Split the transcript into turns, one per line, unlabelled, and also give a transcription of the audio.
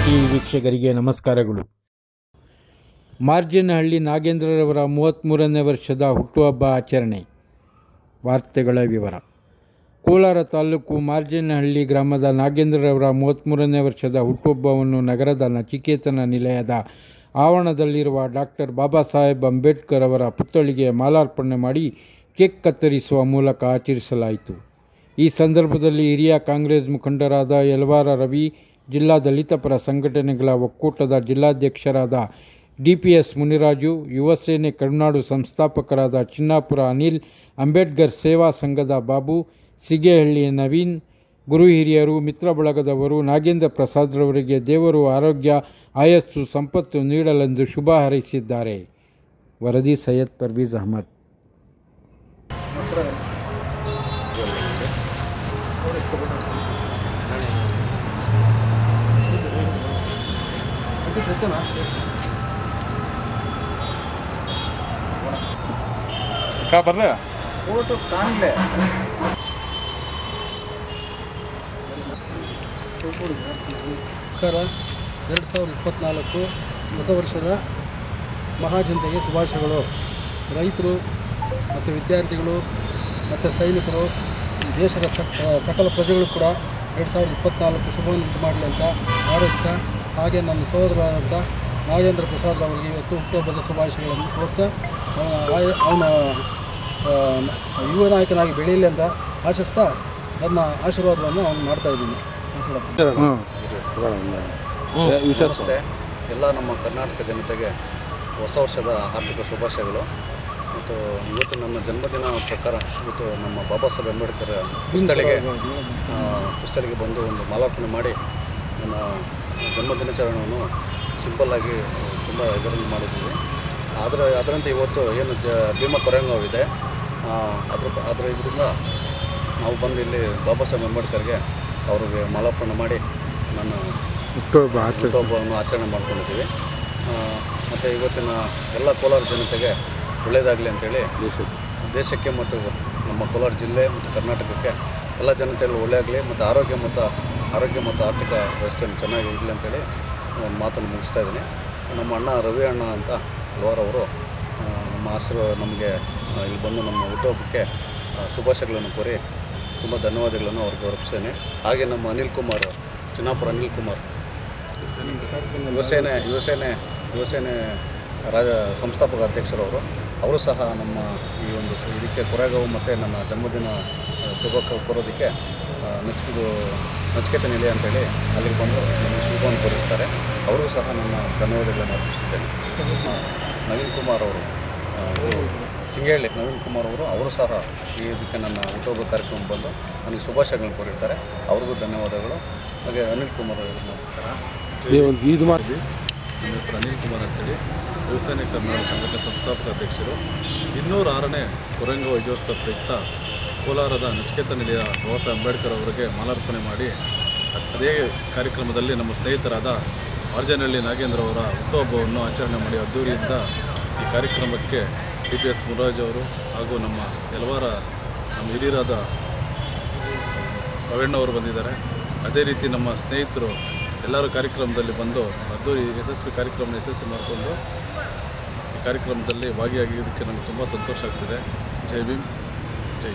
TV ವೀಕ್ಷಕರಿಗೆ ನಮಸ್ಕಾರಗಳು. ಮಾರ್ಜೇನಹಳ್ಳಿ ನಾಗೇಂದ್ರರವರ 33ನೇ ವರ್ಷದ ಹುಟ್ಟುಹಬ್ಬ ಆಚರಣೆ. ವಾರ್ತೆಗಳ ವಿವರ. ಕೋಲಾರ ತಾಲೂಕು ಮಾರ್ಜೇನಹಳ್ಳಿ ಗ್ರಾಮದ ನಾಗೇಂದ್ರರವರ 33ನೇ ವರ್ಷದ ಹುಟ್ಟುಹಬ್ಬವನ್ನು ನಗರದ ನಚಿಕೇತನ ನಿಲಯದ ಆವರಣದಲ್ಲಿರುವ ಡಾಕ್ಟರ್ ಬಾಬಾ ಸಾಹೇಬ್ ಅಂಬೇಡ್ಕರ್ ಅವರ ಪುತ್ಥಳಿಗೆ ಮಾಲಾರ್ಪಣೆ ಮಾಡಿ ಕೇಕ್ ಕತ್ತರಿಸುವ ಮೂಲಕ ಆಚರಿಸಲಾಯಿತು. ಈ ಸಂದರ್ಭದಲ್ಲಿ ಹಿರಿಯ ಕಾಂಗ್ರೆಸ್ ಮುಖಂಡರಾದ ಯಲವಾರ ರವಿ, ಜಿಲ್ಲಾ ದಲಿತ ಪರ ಸಂಘಟನೆಗಳ ಒಕ್ಕೂಟದ ಜಿಲ್ಲಾಧ್ಯಕ್ಷರಾದ DPS ಮುನಿರಾಜು, ಯುವಸೇನೆ ಕರುನಾಡು ಸಂಸ್ಥಾಪಕರಾದ ಚಿನ್ನಾಪುರ ಅನಿಲ್, ಅಂಬೇಡ್ಕರ್ ಸೇವಾ ಸಂಘದ ಬಾಬು, ಸಿಗೇಹಳ್ಳಿ ನವೀನ್, ಗುರು ಹಿರಿಯರು, ಮಿತ್ರ ಬಳಗದವರು ನಾಗೇಂದ್ರ ಪ್ರಸಾದ್ರವರಿಗೆ ದೇವರು ಆರೋಗ್ಯ, ಆಯಸ್ಸು, ಸಂಪತ್ತು ನೀಡಲೆಂದು ಶುಭ ಹಾರೈಸಿದ್ದಾರೆ. ವರದಿ ಸೈಯದ್ ಪರ್ವೀಜ್ ಅಹಮದ್.
ಬರ್ಲೆ ಫೋಟೋ ಕಾಣಲೆ
2024 ಹೊಸ ವರ್ಷದ ಮಹಾಜನತೆಗೆ ಶುಭಾಶಯಗಳು. ರೈತರು ಮತ್ತು ವಿದ್ಯಾರ್ಥಿಗಳು ಮತ್ತು ಸೈನಿಕರು, ದೇಶದ ಸಕಲ ಪ್ರಜೆಗಳು ಕೂಡ 2024 ಶುಭವನ್ನು ಉಂಟು ಮಾಡಲಿ ಅಂತ ಹಾರೈಸ್ತಾ, ಹಾಗೆ ನನ್ನ ಸಹೋದರರಾದಂಥ ನಾಗೇಂದ್ರ ಪ್ರಸಾದ್ ಅವರಿಗೆ ಇವತ್ತು ಹುಟ್ಟುಹಬ್ಬದ ಶುಭಾಶಯಗಳನ್ನು ಕೋರ್ತಾ ಅವನ ಯುವ ನಾಯಕನಾಗಿ ಬೆಳೆಯಲಿ ಅಂತ ಆಶಿಸ್ತಾ ನನ್ನ ಆಶೀರ್ವಾದವನ್ನು ಅವನು ಮಾಡ್ತಾಯಿದ್ದೀನಿ.
ನಮಸ್ತೆ. ಎಲ್ಲ ನಮ್ಮ ಕರ್ನಾಟಕ ಜನತೆಗೆ ಹೊಸ ವರ್ಷದ ಆರ್ಥಿಕ ಶುಭಾಶಯಗಳು. ಮತ್ತು ಇವತ್ತು ನನ್ನ ಜನ್ಮದಿನ ಪ್ರಕಾರ ಇವತ್ತು ನಮ್ಮ ಬಾಬಾ ಸಾಹೇಬ್ ಅಂಬೇಡ್ಕರ್ ಪುಸ್ತಳಿಗೆ ಬಂದು ಒಂದು ಮಾಲಾರ್ಪಣೆ ಮಾಡಿ ನನ್ನ ಜನ್ಮದಿನಾಚರಣೆಯನ್ನು ಸಿಂಪಲ್ಲಾಗಿ ತುಂಬ ಇದರಲ್ಲಿ ಮಾಡಿದ್ದೀವಿ. ಅದರಂತೆ ಇವತ್ತು ಏನು ಭೀಮಾ ಕೊರೆಂಗಾವ್ ಇದೆ, ಅದರ ಇದರಿಂದ ನಾವು ಬಂದು ಇಲ್ಲಿ ಬಾಬಾ ಸಾಹೇಬ್ ಅಂಬೇಡ್ಕರ್ಗೆ ಅವ್ರಿಗೆ ಮಾಲಾರ್ಪಣೆ ಮಾಡಿ ನನ್ನ ಹುಟ್ಟುಹಬ್ಬವನ್ನು ಆಚರಣೆ ಮಾಡ್ಕೊಂಡಿದ್ದೀವಿ. ಮತ್ತು ಇವತ್ತಿನ ಎಲ್ಲ ಕೋಲಾರ ಜನತೆಗೆ ಒಳ್ಳೆಯದಾಗಲಿ ಅಂಥೇಳಿ ದೇಶಕ್ಕೆ ಮತ್ತು ನಮ್ಮ ಕೋಲಾರ ಜಿಲ್ಲೆ ಮತ್ತು ಕರ್ನಾಟಕಕ್ಕೆ ಎಲ್ಲ ಜನತೆಯಲ್ಲೂ ಒಳ್ಳೆಯದಾಗಲಿ ಮತ್ತು ಆರೋಗ್ಯ ಮತ್ತು ಆರ್ಥಿಕ ವ್ಯವಸ್ಥೆಯನ್ನು ಚೆನ್ನಾಗಿ ಇರಲಿ ಅಂಥೇಳಿ ಒಂದು ಮಾತನ್ನು ಮುಗಿಸ್ತಾ ಇದ್ದೀನಿ. ನಮ್ಮ ಅಣ್ಣ ರವಿ ಅಣ್ಣ ಅಂತ ಹಲವಾರವರು ನಮ್ಮ ನಮಗೆ ಇಲ್ಲಿ ಬಂದು ನಮ್ಮ ಹುಟ್ಟುಹಬ್ಬಕ್ಕೆ ಶುಭಾಶಯಗಳನ್ನು ಕೋರಿ ತುಂಬ ಧನ್ಯವಾದಗಳನ್ನು ಅವ್ರಿಗೆ ಅರ್ಪಿಸ್ತೇನೆ. ಹಾಗೆ ನಮ್ಮ ಅನಿಲ್ ಕುಮಾರ್, ಚಿನ್ನಾಪುರ ಅನಿಲ್ ಕುಮಾರ್, ಯುವಸೇನೆ ಸಂಸ್ಥಾಪಕ ಅಧ್ಯಕ್ಷರವರು, ಅವರು ಸಹ ನಮ್ಮ ಈ ಒಂದು ಇದಕ್ಕೆ ಕೊರೆಗಾಂವ್ ಮತ್ತು ನನ್ನ ಜನ್ಮದಿನ ಶುಭ ಕೋರೋದಕ್ಕೆ ನಚಿಕೇತನ ನಿಲಯ ಅಂತೇಳಿ ಅಲ್ಲಿಗೆ ಬಂದು ನನಗೆ ಶುಭವನ್ನು ಕೋರಿರ್ತಾರೆ. ಅವರಿಗೂ ಸಹ ನನ್ನ ಧನ್ಯವಾದಗಳನ್ನು ಅರ್ಪಿಸುತ್ತೇನೆ. ನವೀನ್ ಕುಮಾರ್ ಅವರು, ಸಿಂಗೇಹಳ್ಳಿ ನವೀನ್ ಕುಮಾರ್ ಅವರು ಸಹ ಇದಕ್ಕೆ ನನ್ನ ಹುಟ್ಟುಹಬ್ಬ ಕಾರ್ಯಕ್ರಮ ಬಂದು ನನಗೆ ಶುಭಾಶಯಗಳನ್ನು ಕೋರಿರ್ತಾರೆ. ಅವ್ರಿಗೂ ಧನ್ಯವಾದಗಳು. ಹಾಗೆ ಅನಿಲ್ ಕುಮಾರ್
ಇದು ಮಾಡಿ ನನ್ನ ಹೆಸರು ಅನಿಲ್ ಕುಮಾರ್ ಅಂತೇಳಿ, ಯುವಸೇನೆ ಕರ್ನಾಟಕ ಸಂಘಟನೆ ಸಂಸ್ಥಾಪಕ ಅಧ್ಯಕ್ಷರು. 206ನೇ ಕೊರೆಂಗಾವ್ ವಿಜಯೋತ್ಸವ ಪ್ರಯುಕ್ತ ಕೋಲಾರದ ನಚಿಕೇತನ ನಿಲಯ ಬಾಬಾ ಸಾಹೇಬ್ ಅಂಬೇಡ್ಕರ್ ಅವರಿಗೆ ಮಾಲಾರ್ಪಣೆ ಮಾಡಿ, ಅದೇ ಕಾರ್ಯಕ್ರಮದಲ್ಲಿ ನಮ್ಮ ಸ್ನೇಹಿತರಾದ ಮಾರ್ಜೇನಹಳ್ಳಿ ನಾಗೇಂದ್ರ ಅವರ ಹುಟ್ಟುಹಬ್ಬವನ್ನು ಆಚರಣೆ ಮಾಡಿ ಅದ್ದೂರಿಯಿಂದ ಈ ಕಾರ್ಯಕ್ರಮಕ್ಕೆ DPS ಮುನಿರಾಜ್ ಅವರು ಹಾಗೂ ನಮ್ಮ ಯಲವಾರ ನಮ್ಮ ಹಿರಿಯರಾದ ರವಣ್ಣವರು ಬಂದಿದ್ದಾರೆ. ಅದೇ ರೀತಿ ನಮ್ಮ ಸ್ನೇಹಿತರು ಎಲ್ಲರೂ ಕಾರ್ಯಕ್ರಮದಲ್ಲಿ ಬಂದು ಅದ್ದೂರಿ ಕಾರ್ಯಕ್ರಮನ ಯಶಸ್ವಿ ಮಾಡಿಕೊಂಡು ಈ ಕಾರ್ಯಕ್ರಮದಲ್ಲಿ ಭಾಗಿಯಾಗಿದ್ದಕ್ಕೆ ನಮಗೆ ತುಂಬ ಸಂತೋಷ ಆಗ್ತಿದೆ. ಜೈ ಭೀಮ್, ಜೈ